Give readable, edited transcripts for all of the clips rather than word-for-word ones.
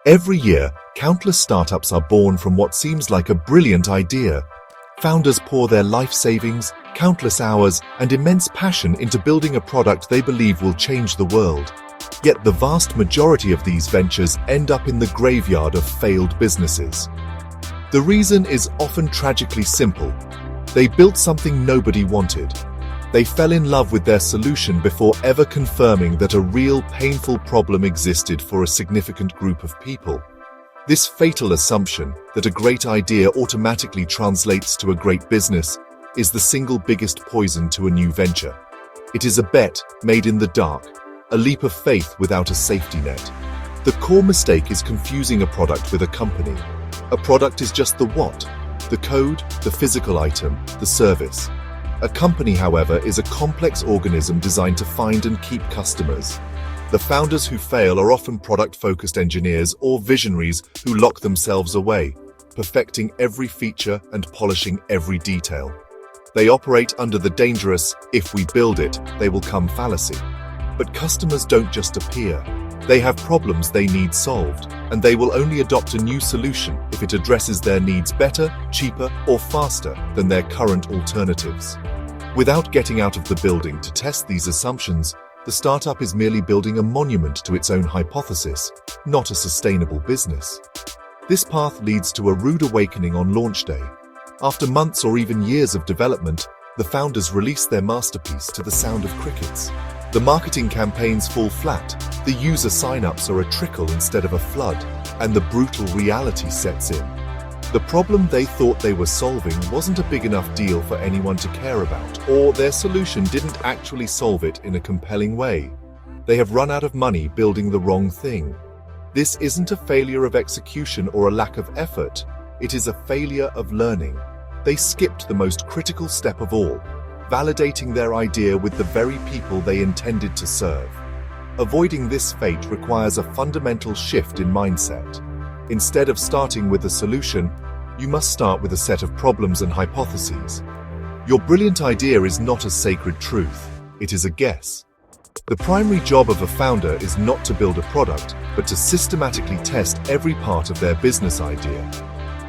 Every year, countless startups are born from what seems like a brilliant idea. Founders pour their life savings, countless hours, and immense passion into building a product they believe will change the world. Yet the vast majority of these ventures end up in the graveyard of failed businesses. The reason is often tragically simple. They built something nobody wanted. They fell in love with their solution before ever confirming that a real painful problem existed for a significant group of people. This fatal assumption that a great idea automatically translates to a great business is the single biggest poison to a new venture. It is a bet made in the dark, a leap of faith without a safety net. The core mistake is confusing a product with a company. A product is just the what, the code, the physical item, the service. A company, however, is a complex organism designed to find and keep customers. The founders who fail are often product-focused engineers or visionaries who lock themselves away, perfecting every feature and polishing every detail. They operate under the dangerous, if we build it, they will come fallacy. But customers don't just appear. They have problems they need solved, and they will only adopt a new solution if it addresses their needs better, cheaper, or faster than their current alternatives. Without getting out of the building to test these assumptions, the startup is merely building a monument to its own hypothesis, not a sustainable business. This path leads to a rude awakening on launch day. After months or even years of development, the founders release their masterpiece to the sound of crickets. The marketing campaigns fall flat, the user sign-ups are a trickle instead of a flood, and the brutal reality sets in. The problem they thought they were solving wasn't a big enough deal for anyone to care about, or their solution didn't actually solve it in a compelling way. They have run out of money building the wrong thing. This isn't a failure of execution or a lack of effort, it is a failure of learning. They skipped the most critical step of all, validating their idea with the very people they intended to serve. Avoiding this fate requires a fundamental shift in mindset. Instead of starting with a solution, you must start with a set of problems and hypotheses. Your brilliant idea is not a sacred truth, it is a guess. The primary job of a founder is not to build a product, but to systematically test every part of their business idea.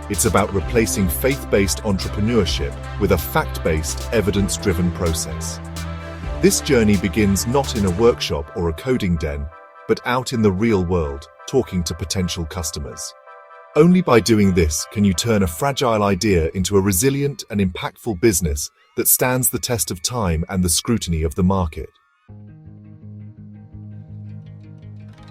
It's about replacing faith-based entrepreneurship with a fact-based, evidence-driven process. This journey begins not in a workshop or a coding den, but out in the real world, talking to potential customers. Only by doing this can you turn a fragile idea into a resilient and impactful business that stands the test of time and the scrutiny of the market.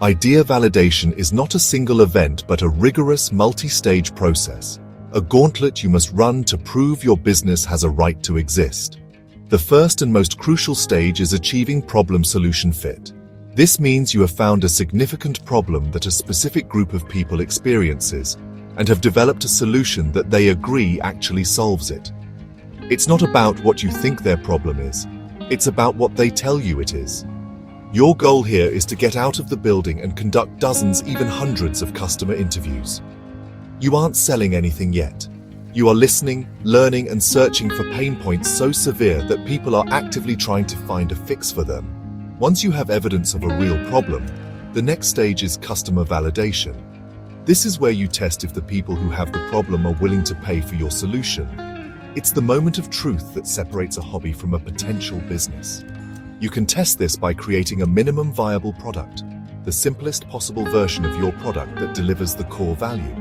Idea validation is not a single event but a rigorous multi-stage process, a gauntlet you must run to prove your business has a right to exist. The first and most crucial stage is achieving problem-solution fit. This means you have found a significant problem that a specific group of people experiences and have developed a solution that they agree actually solves it. It's not about what you think their problem is, it's about what they tell you it is. Your goal here is to get out of the building and conduct dozens, even hundreds of customer interviews. You aren't selling anything yet. You are listening, learning, and searching for pain points so severe that people are actively trying to find a fix for them. Once you have evidence of a real problem, the next stage is customer validation. This is where you test if the people who have the problem are willing to pay for your solution. It's the moment of truth that separates a hobby from a potential business. You can test this by creating a minimum viable product, the simplest possible version of your product that delivers the core value.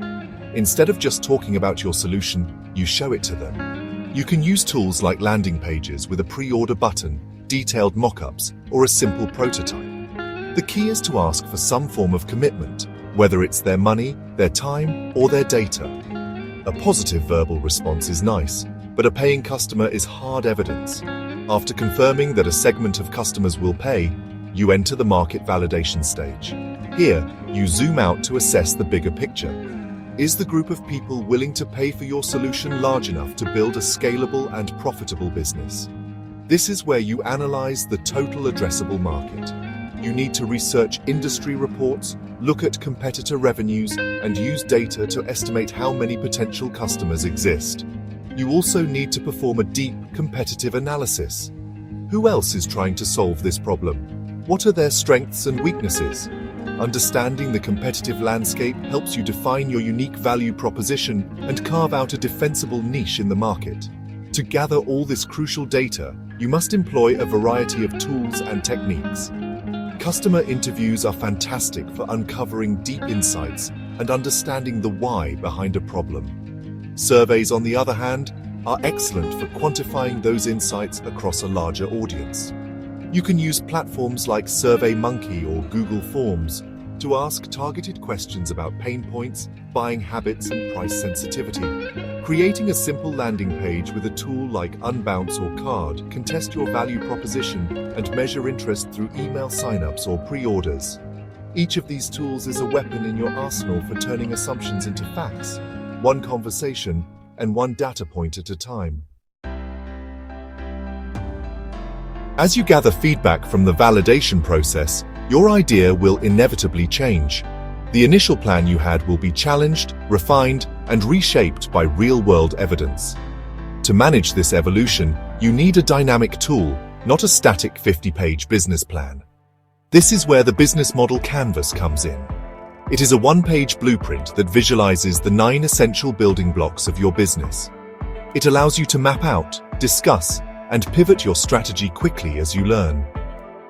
Instead of just talking about your solution, you show it to them. You can use tools like landing pages with a pre-order button, detailed mock-ups, or a simple prototype. The key is to ask for some form of commitment, whether it's their money, their time, or their data. A positive verbal response is nice, but a paying customer is hard evidence. After confirming that a segment of customers will pay, you enter the market validation stage. Here, you zoom out to assess the bigger picture. Is the group of people willing to pay for your solution large enough to build a scalable and profitable business? This is where you analyze the total addressable market. You need to research industry reports, look at competitor revenues, and use data to estimate how many potential customers exist. You also need to perform a deep, competitive analysis. Who else is trying to solve this problem? What are their strengths and weaknesses? Understanding the competitive landscape helps you define your unique value proposition and carve out a defensible niche in the market. To gather all this crucial data, you must employ a variety of tools and techniques. Customer interviews are fantastic for uncovering deep insights and understanding the why behind a problem. Surveys, on the other hand, are excellent for quantifying those insights across a larger audience. You can use platforms like SurveyMonkey or Google Forms to ask targeted questions about pain points, buying habits, and price sensitivity. Creating a simple landing page with a tool like Unbounce or Card can test your value proposition and measure interest through email signups or pre-orders. Each of these tools is a weapon in your arsenal for turning assumptions into facts, one conversation and one data point at a time. As you gather feedback from the validation process, your idea will inevitably change. The initial plan you had will be challenged, refined, and reshaped by real-world evidence. To manage this evolution, you need a dynamic tool, not a static 50-page business plan. This is where the business model canvas comes in. It is a one-page blueprint that visualizes the 9 essential building blocks of your business. It allows you to map out, discuss, and pivot your strategy quickly as you learn.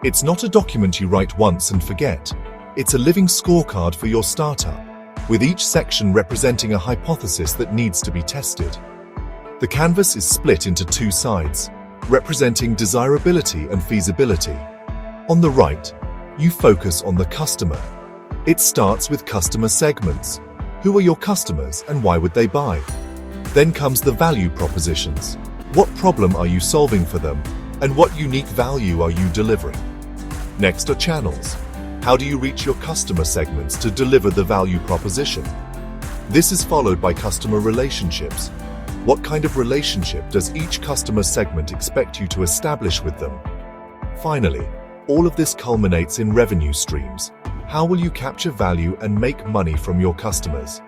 It's not a document you write once and forget. It's a living scorecard for your startup, with each section representing a hypothesis that needs to be tested. The canvas is split into 2 sides, representing desirability and feasibility. On the right, you focus on the customer. It starts with customer segments. Who are your customers and why would they buy? Then comes the value propositions. What problem are you solving for them, and what unique value are you delivering? Next are channels. How do you reach your customer segments to deliver the value proposition? This is followed by customer relationships. What kind of relationship does each customer segment expect you to establish with them? Finally, all of this culminates in revenue streams. How will you capture value and make money from your customers?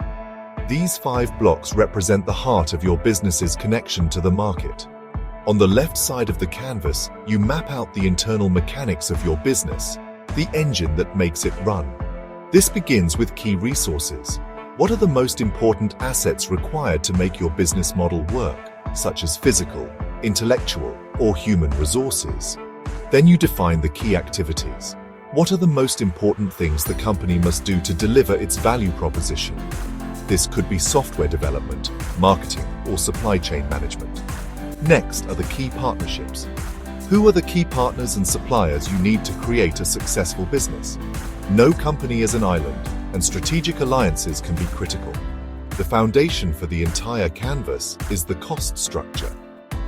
These 5 blocks represent the heart of your business's connection to the market. On the left side of the canvas, you map out the internal mechanics of your business, the engine that makes it run. This begins with key resources. What are the most important assets required to make your business model work, such as physical, intellectual, or human resources? Then you define the key activities. What are the most important things the company must do to deliver its value proposition? This could be software development, marketing, or supply chain management. Next are the key partnerships. Who are the key partners and suppliers you need to create a successful business? No company is an island, and strategic alliances can be critical. The foundation for the entire canvas is the cost structure.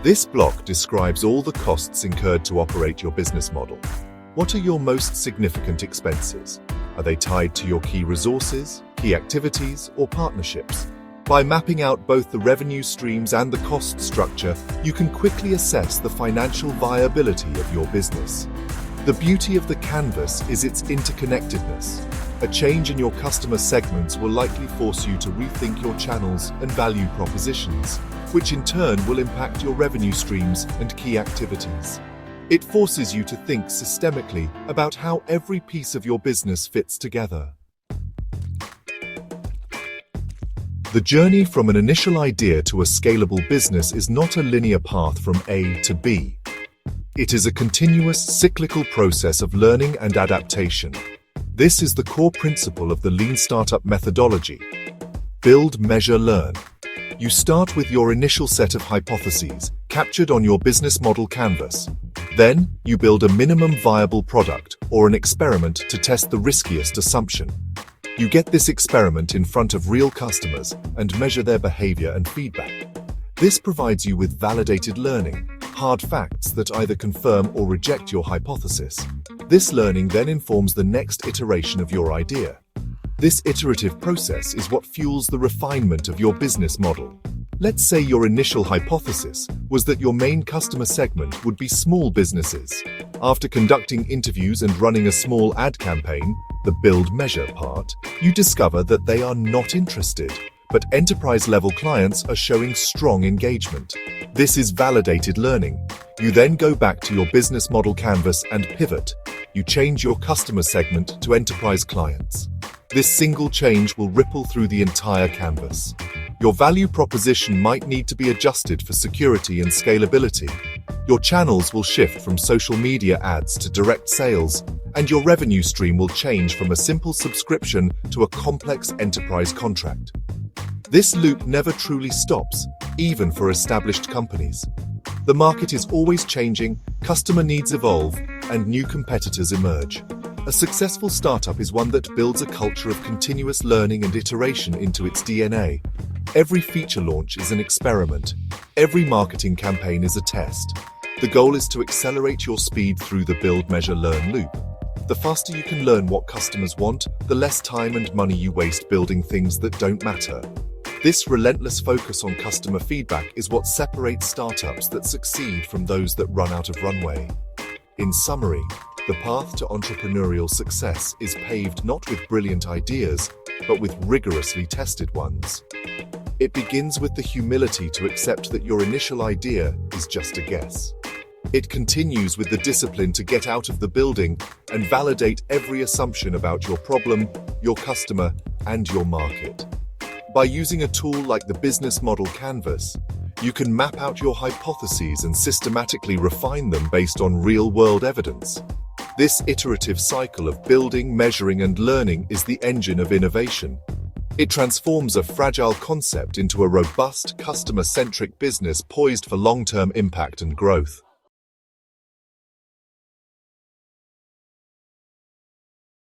This block describes all the costs incurred to operate your business model. What are your most significant expenses? Are they tied to your key resources, key activities, or partnerships? By mapping out both the revenue streams and the cost structure, you can quickly assess the financial viability of your business. The beauty of the canvas is its interconnectedness. A change in your customer segments will likely force you to rethink your channels and value propositions, which in turn will impact your revenue streams and key activities. It forces you to think systemically about how every piece of your business fits together. The journey from an initial idea to a scalable business is not a linear path from A to B. It is a continuous, cyclical process of learning and adaptation. This is the core principle of the Lean Startup methodology. Build, measure, learn. You start with your initial set of hypotheses, captured on your business model canvas. Then, you build a minimum viable product or an experiment to test the riskiest assumption. You get this experiment in front of real customers and measure their behavior and feedback. This provides you with validated learning, hard facts that either confirm or reject your hypothesis. This learning then informs the next iteration of your idea. This iterative process is what fuels the refinement of your business model. Let's say your initial hypothesis was that your main customer segment would be small businesses. After conducting interviews and running a small ad campaign, the build-measure part, you discover that they are not interested, but enterprise-level clients are showing strong engagement. This is validated learning. You then go back to your business model canvas and pivot. You change your customer segment to enterprise clients. This single change will ripple through the entire canvas. Your value proposition might need to be adjusted for security and scalability. Your channels will shift from social media ads to direct sales, and your revenue stream will change from a simple subscription to a complex enterprise contract. This loop never truly stops, even for established companies. The market is always changing, customer needs evolve, and new competitors emerge. A successful startup is one that builds a culture of continuous learning and iteration into its DNA. Every feature launch is an experiment. Every marketing campaign is a test. The goal is to accelerate your speed through the build, measure, learn loop. The faster you can learn what customers want, the less time and money you waste building things that don't matter. This relentless focus on customer feedback is what separates startups that succeed from those that run out of runway. In summary, the path to entrepreneurial success is paved not with brilliant ideas, but with rigorously tested ones. It begins with the humility to accept that your initial idea is just a guess. It continues with the discipline to get out of the building and validate every assumption about your problem, your customer, and your market. By using a tool like the business model canvas, you can map out your hypotheses and systematically refine them based on real-world evidence. This iterative cycle of building, measuring, and learning is the engine of innovation. It transforms a fragile concept into a robust, customer-centric business poised for long-term impact and growth.